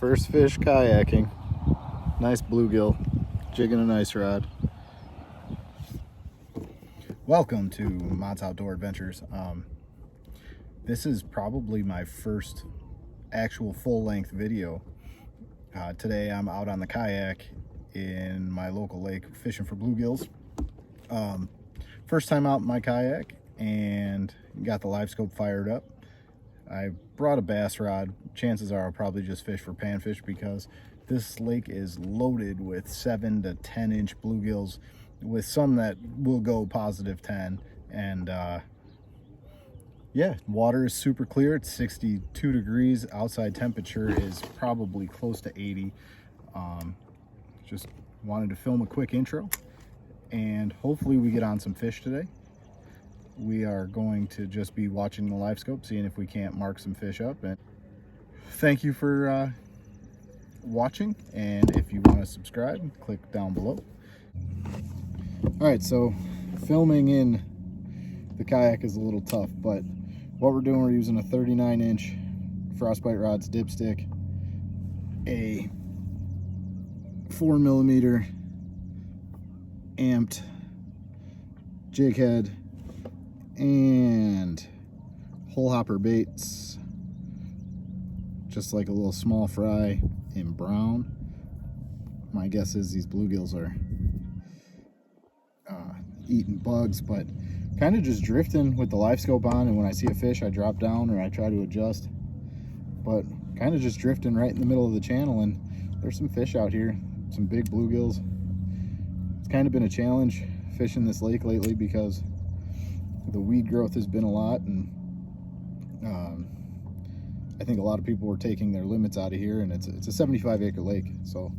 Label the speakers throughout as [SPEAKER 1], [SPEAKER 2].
[SPEAKER 1] First fish kayaking. Nice bluegill, jigging a nice rod. Welcome to Mod's Outdoor Adventures. This is probably my first actual full-length video. Today I'm out on the kayak in my local lake fishing for bluegills. First time out in my kayak and got the Livescope fired up. I brought a bass rod. Chances are I'll probably just fish for panfish because this lake is loaded with 7 to 10 inch bluegills, with some that will go positive 10. And yeah, water is super clear. It's 62 degrees. Outside temperature is probably close to 80. Just wanted to film a quick intro and hopefully we get on some fish today. We are going to just be watching the Livescope, seeing if we can't mark some fish up. And thank you for watching, and if you want to subscribe, click down below. All right, so filming in the kayak is a little tough, but what we're doing, we're using a 39-inch frostbite rods dipstick, a 4mm amped jig head, and hole hopper baits, just like a little small fry in brown. My guess is these bluegills are eating bugs, but kind of just drifting with the Livescope on, and when I see a fish I drop down or I try to adjust, but kind of just drifting right in the middle of the channel. And there's some fish out here, some big bluegills. It's kind of been a challenge fishing this lake lately because the weed growth has been a lot, and I think a lot of people were taking their limits out of here, and it's a 75-acre lake, so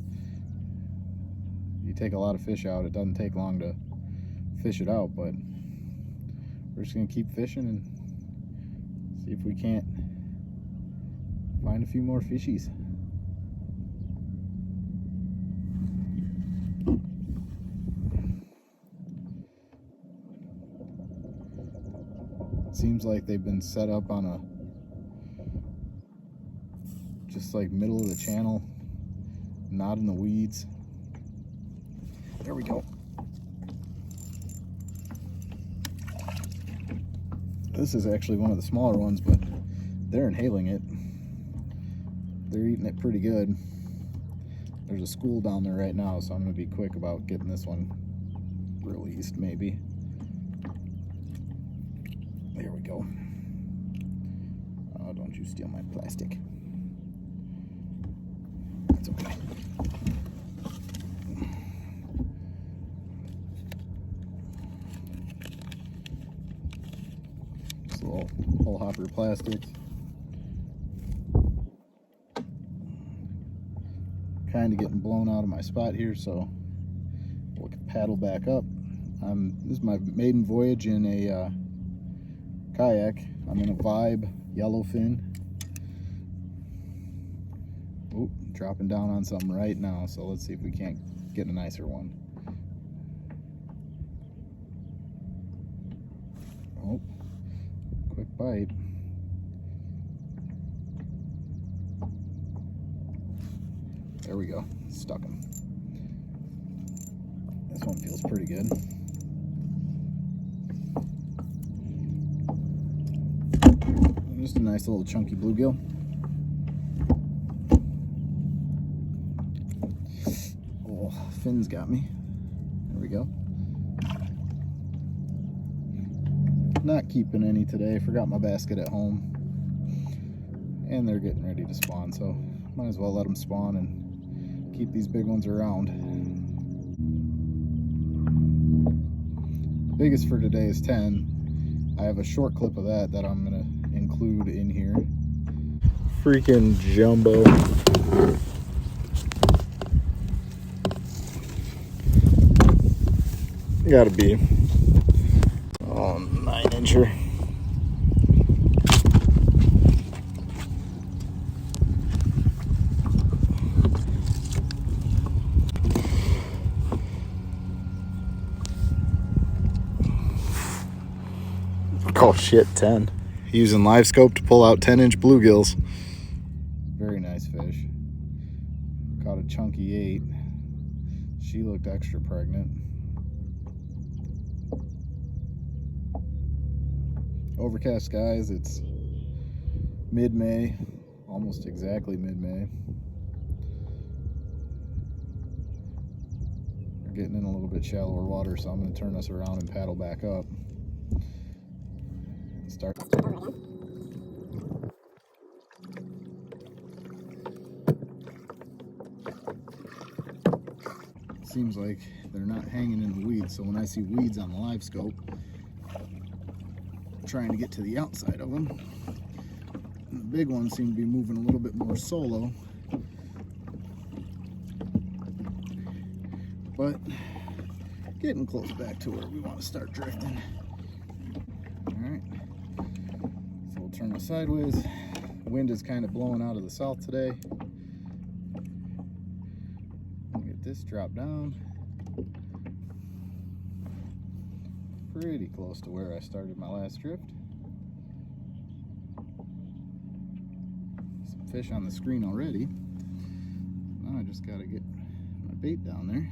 [SPEAKER 1] you take a lot of fish out. It doesn't take long to fish it out, but we're just gonna keep fishing and see if we can't find a few more fishies. Seems like they've been set up on a just like middle of the channel, not in the weeds. There we go. This is actually one of the smaller ones, but they're inhaling it. They're eating it pretty good. There's a school down there right now, so I'm gonna be quick about getting this one released, maybe. There we go. Oh, don't you steal my plastic. It's okay. Just a little hole hopper plastics. Kind of getting blown out of my spot here, so we'll paddle back up. This is my maiden voyage in a kayak. I'm in a Vibe yellowfin. Oh, dropping down on something right now, so let's see if we can't get a nicer one. Oh, quick bite. There we go, stuck him. This one feels pretty good. Just a nice little chunky bluegill. Oh, fin's got me. There we go. Not keeping any today. Forgot my basket at home. And they're getting ready to spawn, so might as well let them spawn and keep these big ones around. Biggest for today is 10. I have a short clip of that I'm gonna include in here. Freaking jumbo. Gotta be 9-incher. Oh shit, 10. Using Livescope to pull out 10-inch bluegills. Very nice fish. Caught a chunky 8. She looked extra pregnant. Overcast skies, it's mid-May, almost exactly mid-May. We're getting in a little bit shallower water, so I'm going to turn us around and paddle back up. Start. Seems like they're not hanging in the weeds, so when I see weeds on the Livescope, I'm trying to get to the outside of them. And the big ones seem to be moving a little bit more solo, but getting close back to where we want to start drifting. All right, so we'll turn us sideways. Wind is kind of blowing out of the south today. This drop down pretty close to where I started my last drift. Some fish on the screen already. Now I just gotta get my bait down there.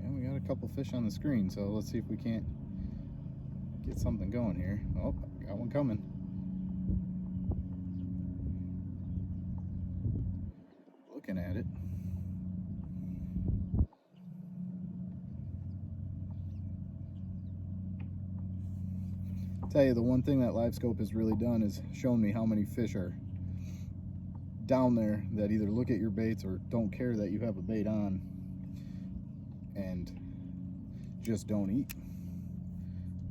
[SPEAKER 1] And we got a couple fish on the screen, so let's see if we can't get something going here. Oh, got one coming. Looking at it. Tell you, the one thing that Livescope has really done is shown me how many fish are down there that either look at your baits or don't care that you have a bait on and just don't eat.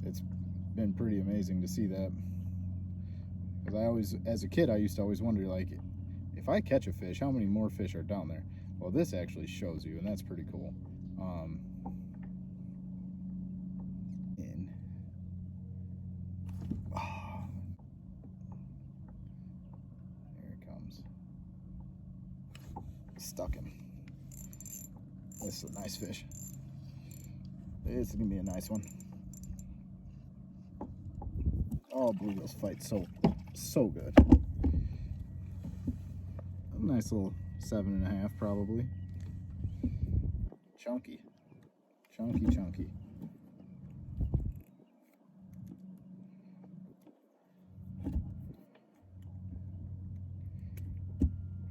[SPEAKER 1] It's been pretty amazing to see that. Because I always, as a kid, I used to always wonder, like, if I catch a fish, how many more fish are down there? Well, this actually shows you, and that's pretty cool. Here it comes. Stuck him. This is a nice fish. It's gonna be a nice one. Oh, bluegills fight so good. A nice little 7.5 probably. Chunky. Chunky.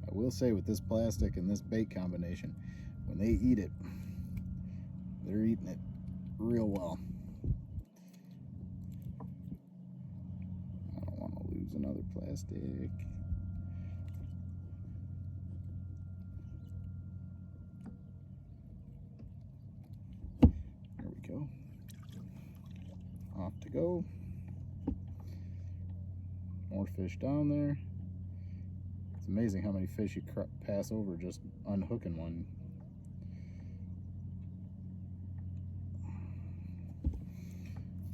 [SPEAKER 1] I will say, with this plastic and this bait combination, when they eat it, they're eating it real well. I don't want to lose another plastic. There we go. Off to go. More fish down there. It's amazing how many fish you pass over just unhooking one.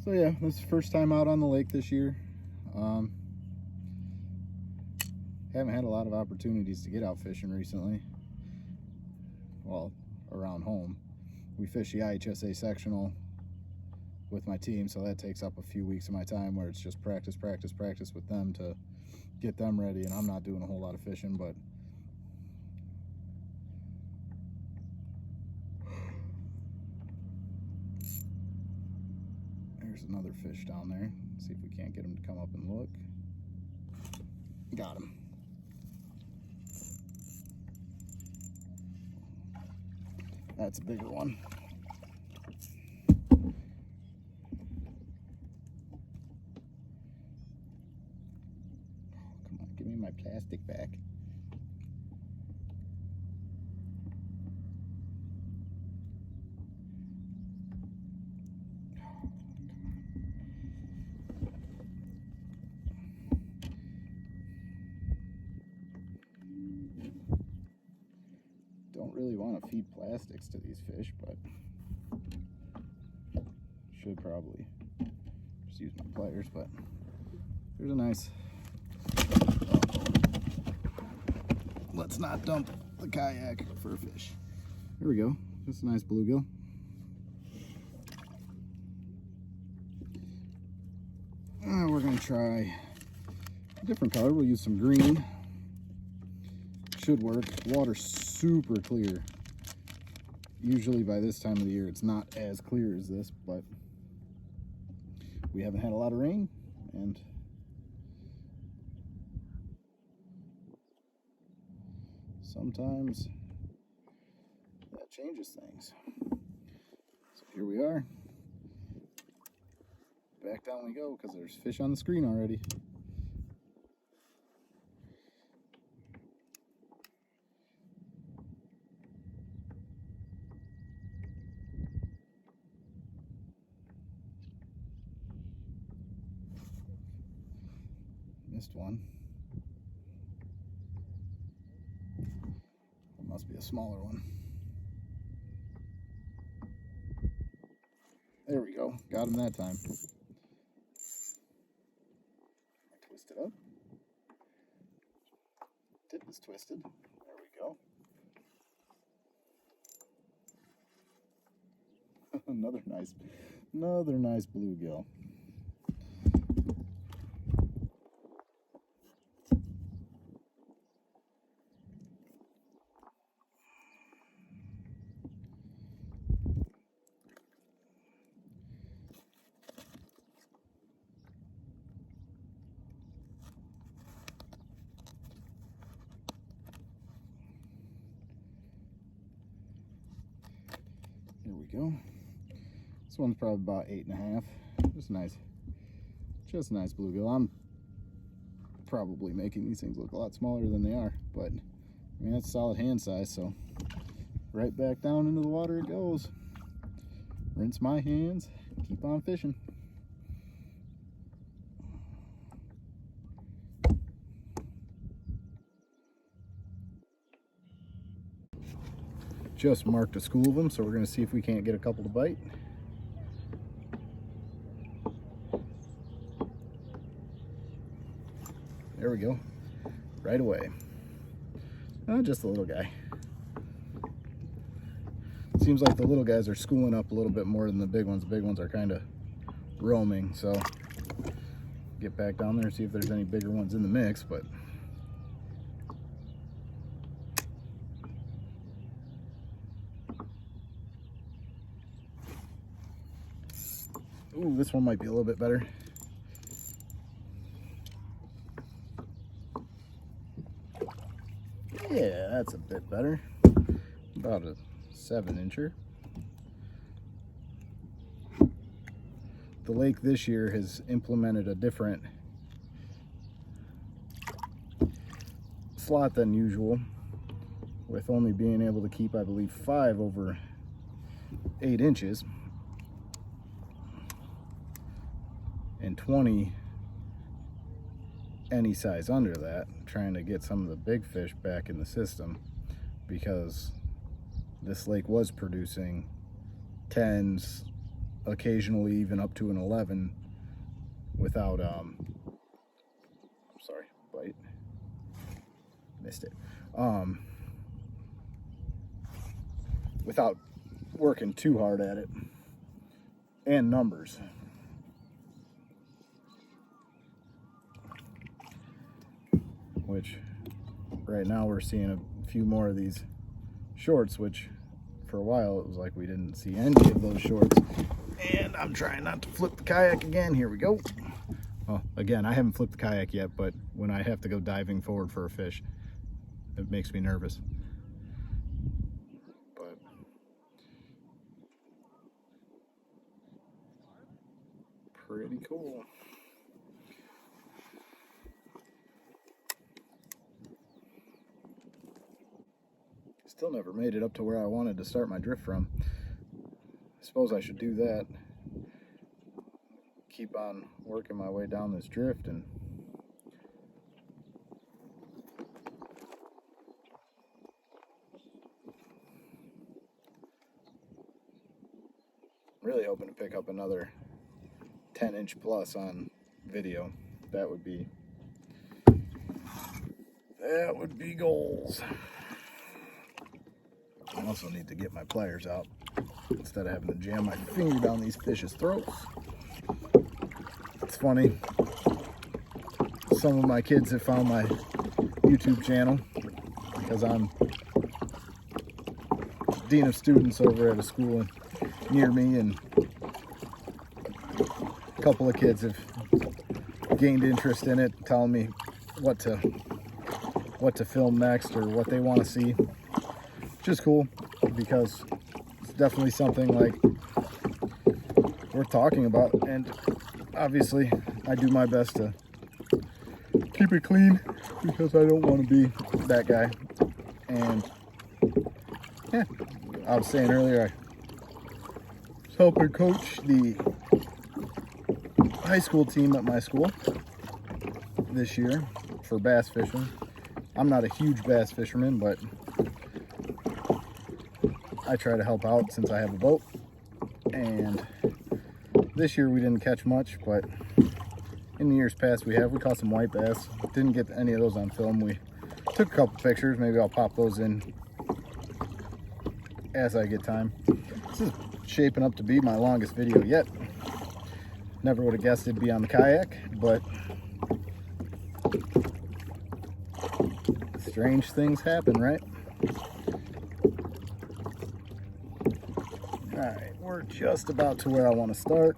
[SPEAKER 1] So yeah, this is the first time out on the lake this year. Haven't had a lot of opportunities to get out fishing recently. Well, around home. We fish the IHSA sectional with my team, so that takes up a few weeks of my time where it's just practice with them to get them ready, and I'm not doing a whole lot of fishing, but there's another fish down there. Let's see if we can't get him to come up and look. Got him. That's a bigger one. Come on, give me my plastic back. Don't really want to feed plastics to these fish, but should probably just use my pliers. But there's a nice, let's not dump the kayak for a fish. There we go. That's a nice bluegill. We're gonna try different color. We'll use some green. Should work. Water's super clear. Usually by this time of the year it's not as clear as this, but we haven't had a lot of rain, and sometimes that changes things. So here we are. Back down we go because there's fish on the screen already. Missed one. It must be a smaller one. There we go. Got him that time. Twist it up. Tip is twisted. There we go. another nice bluegill. There we go. This one's probably about 8.5. Just nice bluegill. I'm probably making these things look a lot smaller than they are, but I mean, that's solid hand size, so right back down into the water it goes. Rinse my hands, keep on fishing. Just marked a school of them, so we're going to see if we can't get a couple to bite. There we go, right away. Oh, just a little guy. Seems like the little guys are schooling up a little bit more than the big ones. The big ones are kind of roaming, so get back down there and see if there's any bigger ones in the mix, but ooh, this one might be a little bit better. Yeah, that's a bit better. About a 7-incher. The lake this year has implemented a different slot than usual, with only being able to keep, I believe, 5 over 8 inches and 20 any size under that, trying to get some of the big fish back in the system, because this lake was producing 10s, occasionally even up to an 11 without sorry, bite, missed it, without working too hard at it, and numbers. Which right now we're seeing a few more of these shorts, which for a while it was like we didn't see any of those shorts. And I'm trying not to flip the kayak again. Here we go. Well, again, I haven't flipped the kayak yet, but when I have to go diving forward for a fish, it makes me nervous. But pretty cool. Still never made it up to where I wanted to start my drift from. I suppose I should do that. Keep on working my way down this drift and really hoping to pick up another 10-inch plus on video. That would be goals. I also need to get my pliers out instead of having to jam my finger down these fish's throats. It's funny. some of my kids have found my YouTube channel because I'm dean of students over at a school near me, and a couple of kids have gained interest in it, telling me what to film next or what they want to see, which is cool because it's definitely something like worth talking about. And obviously I do my best to keep it clean because I don't want to be that guy. And yeah, I was saying earlier, I was helping coach the high school team at my school this year for bass fishing. I'm not a huge bass fisherman, but I try to help out since I have a boat. And this year we didn't catch much, but in the years past we caught some white bass. Didn't get any of those on film. We took a couple pictures. Maybe I'll pop those in as I get time. This is shaping up to be my longest video yet. Never would have guessed it'd be on the kayak, but strange things happen, right? Alright, we're just about to where I want to start.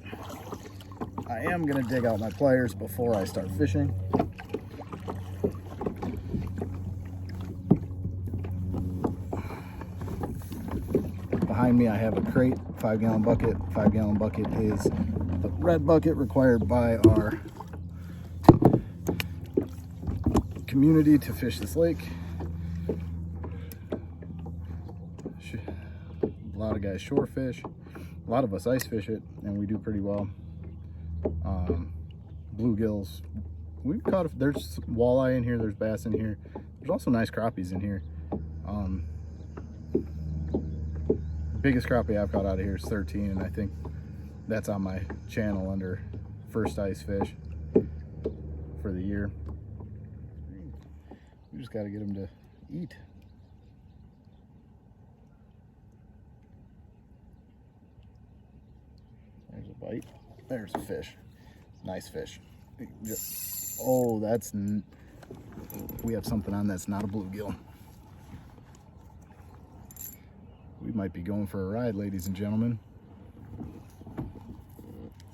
[SPEAKER 1] I am going to dig out my pliers before I start fishing. Behind me I have a crate, 5-gallon bucket. 5-gallon bucket is the red bucket required by our community to fish this lake. A lot of guys shore fish, a lot of us ice fish it, and we do pretty well. Bluegills, we've caught, there's walleye in here, there's bass in here, there's also nice crappies in here. Biggest crappie I've caught out of here is 13, and I think that's on my channel under first ice fish for the year. We just got to get them to eat. There's a bite. There's a fish. Nice fish. Oh, we have something on that's not a bluegill. We might be going for a ride, ladies and gentlemen.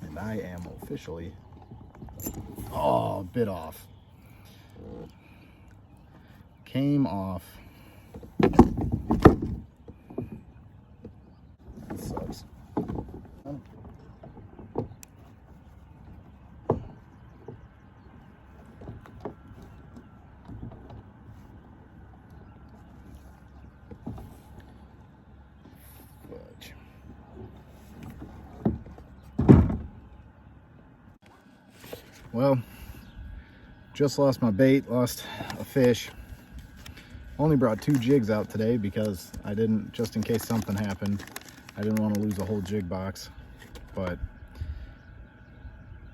[SPEAKER 1] And I am officially, oh, bit off. Came off. That sucks. Well, just lost my bait, lost a fish. Only brought 2 jigs out today because I didn't, just in case something happened, I didn't want to lose a whole jig box. But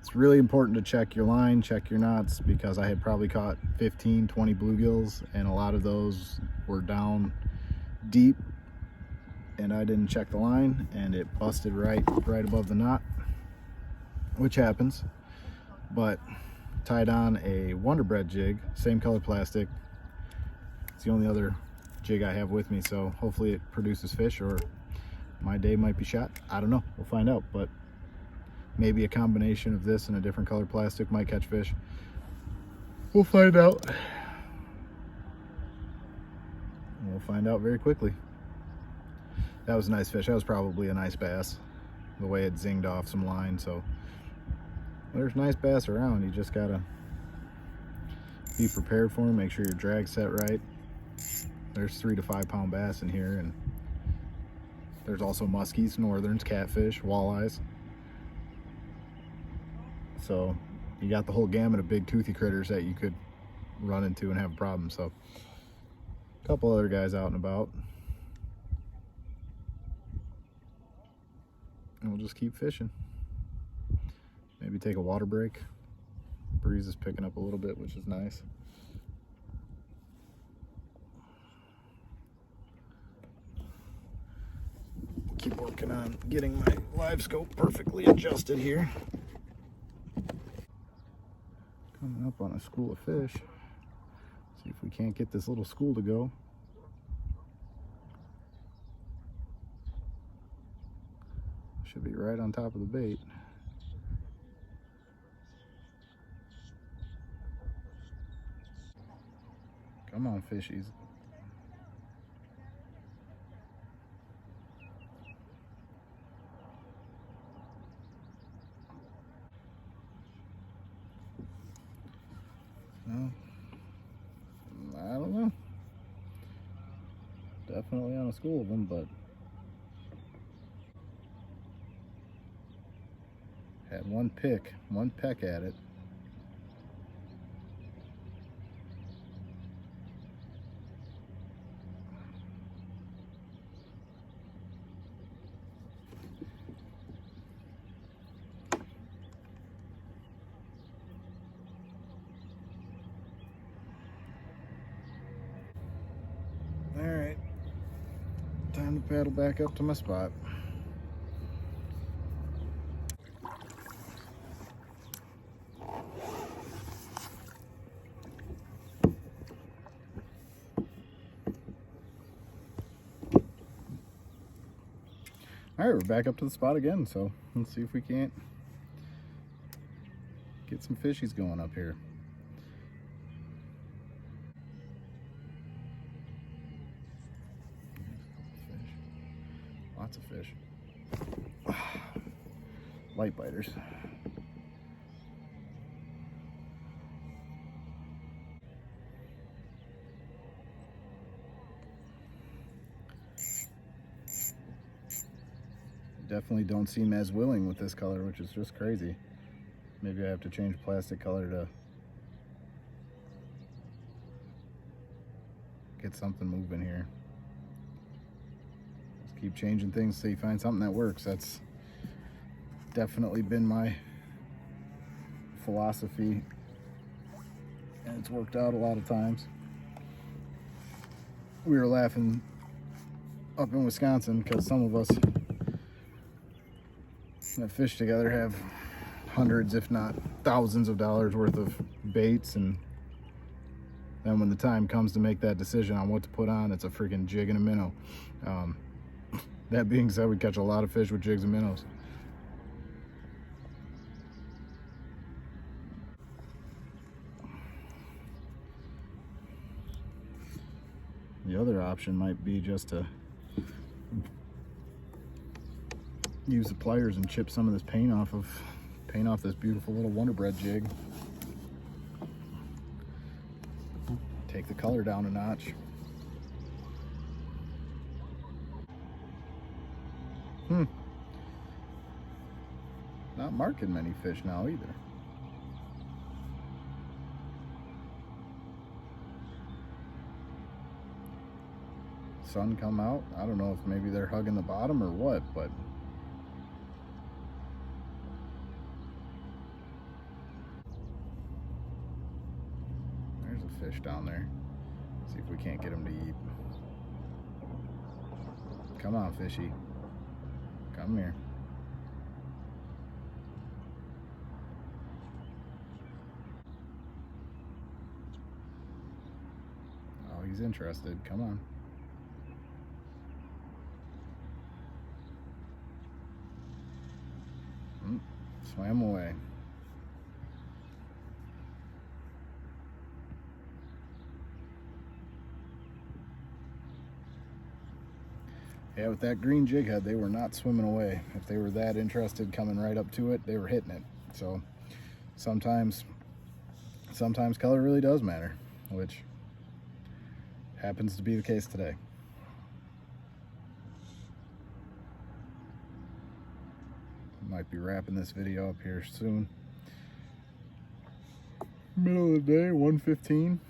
[SPEAKER 1] it's really important to check your line, check your knots, because I had probably caught 15, 20 bluegills, and a lot of those were down deep, and I didn't check the line, and it busted right above the knot, which happens. But tied on a Wonder Bread jig, same color plastic. It's the only other jig I have with me, so hopefully it produces fish, or my day might be shot. I don't know, we'll find out. But maybe a combination of this and a different color plastic might catch fish. We'll find out. We'll find out very quickly. That was a nice fish. That was probably a nice bass, the way it zinged off some line. So there's nice bass around. You just gotta be prepared for them. Make sure your drag's set right. There's 3 to 5 pound bass in here, and there's also muskies, northerns, catfish, walleyes. So you got the whole gamut of big toothy critters that you could run into and have a problem. So a couple other guys out and about, and we'll just keep fishing. Maybe take a water break. Breeze is picking up a little bit, which is nice. Keep working on getting my live scope perfectly adjusted here. Coming up on a school of fish. See if we can't get this little school to go. Should be right on top of the bait. Come on, fishies. Well, I don't know. Definitely on a school of them, but had one peck at it. All right, time to paddle back up to my spot. All right, we're back up to the spot again, so let's see if we can't get some fishies going up here. Lots of fish. Light biters. Definitely don't seem as willing with this color, which is just crazy. Maybe I have to change plastic color to get something moving here. Just keep changing things till you find something that works. That's definitely been my philosophy, and it's worked out a lot of times. We were laughing up in Wisconsin because some of us that fish together have hundreds, if not thousands of dollars worth of baits, and then when the time comes to make that decision on what to put on, it's a freaking jig and a minnow. That being said, we catch a lot of fish with jigs and minnows. The other option might be just to use the pliers and chip some of this paint off this beautiful little Wonder Bread jig. Take the color down a notch. Not marking many fish now either. Sun come out. I don't know if maybe they're hugging the bottom or what, but there's a fish down there. See if we can't get him to eat. Come on, fishy. Come here. Oh, he's interested. Come on. Swam away. Yeah, with that green jig head, they were not swimming away. If they were that interested coming right up to it, they were hitting it. So sometimes color really does matter, which happens to be the case today. Might be wrapping this video up here soon. Middle of the day, 1:15.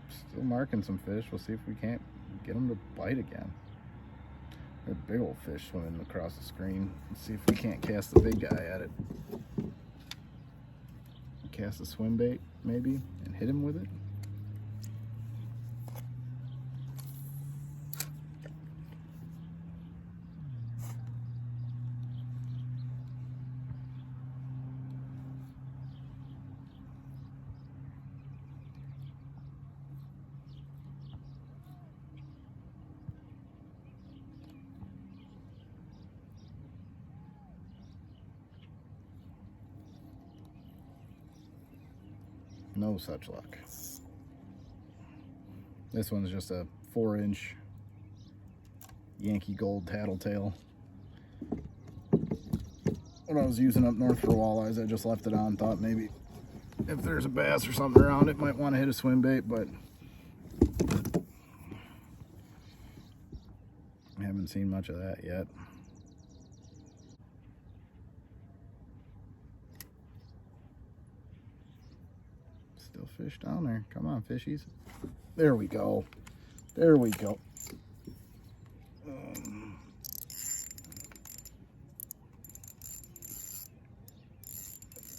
[SPEAKER 1] Still marking some fish. We'll see if we can't get them to bite again. They're big old fish swimming across the screen. Let's see if we can't cast the big guy at it. Cast a swim bait, maybe, and hit him with it. No such luck. This one's just a 4-inch Yankee Gold tattletale. When I was using up north for walleyes, I just left it on, thought maybe if there's a bass or something around it, might want to hit a swim bait, but I haven't seen much of that yet. Still fish down there. Come on, fishies. There we go. There we go.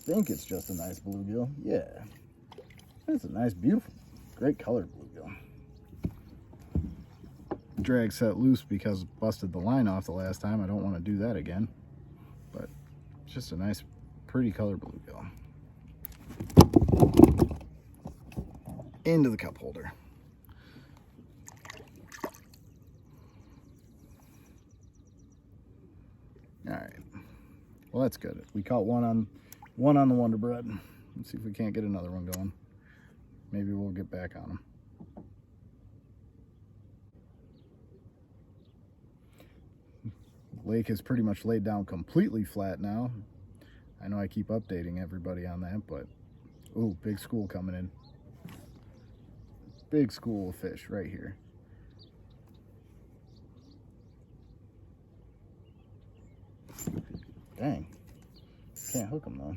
[SPEAKER 1] I think it's just a nice bluegill. Yeah. That's a nice, beautiful, great colored bluegill. Drag set loose because busted the line off the last time. I don't want to do that again. But it's just a nice, pretty colored bluegill. Into the cup holder. All right. Well, that's good. We caught one on the Wonder Bread. Let's see if we can't get another one going. Maybe we'll get back on them. Lake is pretty much laid down completely flat now. I know I keep updating everybody on that, but ooh, big school coming in. Big school of fish right here. Dang. Can't hook them though.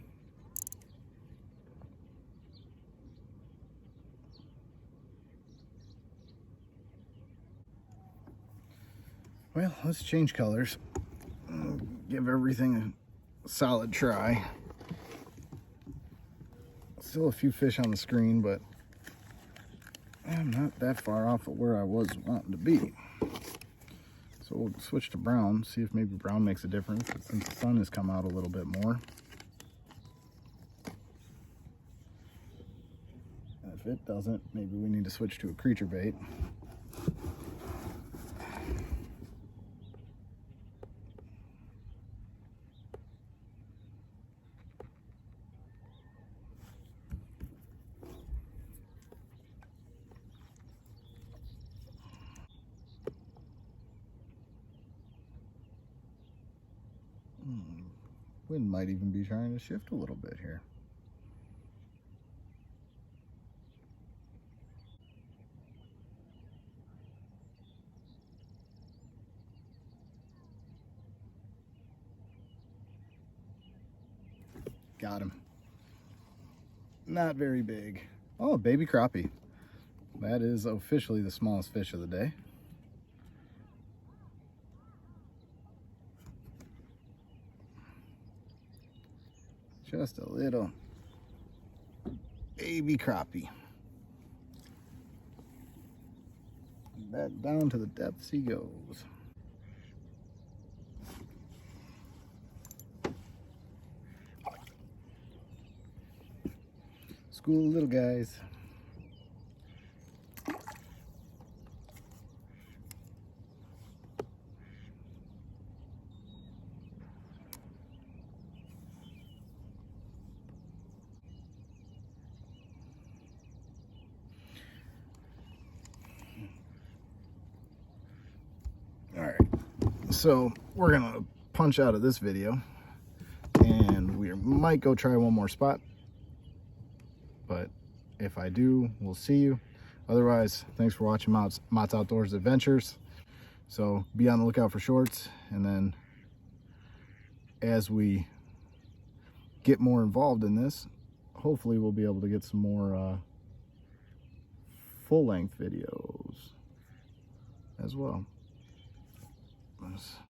[SPEAKER 1] Well, let's change colors. Give everything a solid try. Still a few fish on the screen, but I'm not that far off of where I was wanting to be. So we'll switch to brown, see if maybe brown makes a difference since the sun has come out a little bit more. And if it doesn't, maybe we need to switch to a creature bait. Wind might even be trying to shift a little bit here. Got him. Not very big. Oh, a baby crappie. That is officially the smallest fish of the day. Just a little baby crappie. Back down to the depths he goes. School of little guys. All right, so we're gonna punch out of this video and we might go try one more spot, but if I do, we'll see you. Otherwise, thanks for watching Mott's Outdoors Adventures. So be on the lookout for shorts, and then as we get more involved in this, hopefully we'll be able to get some more full-length videos as well.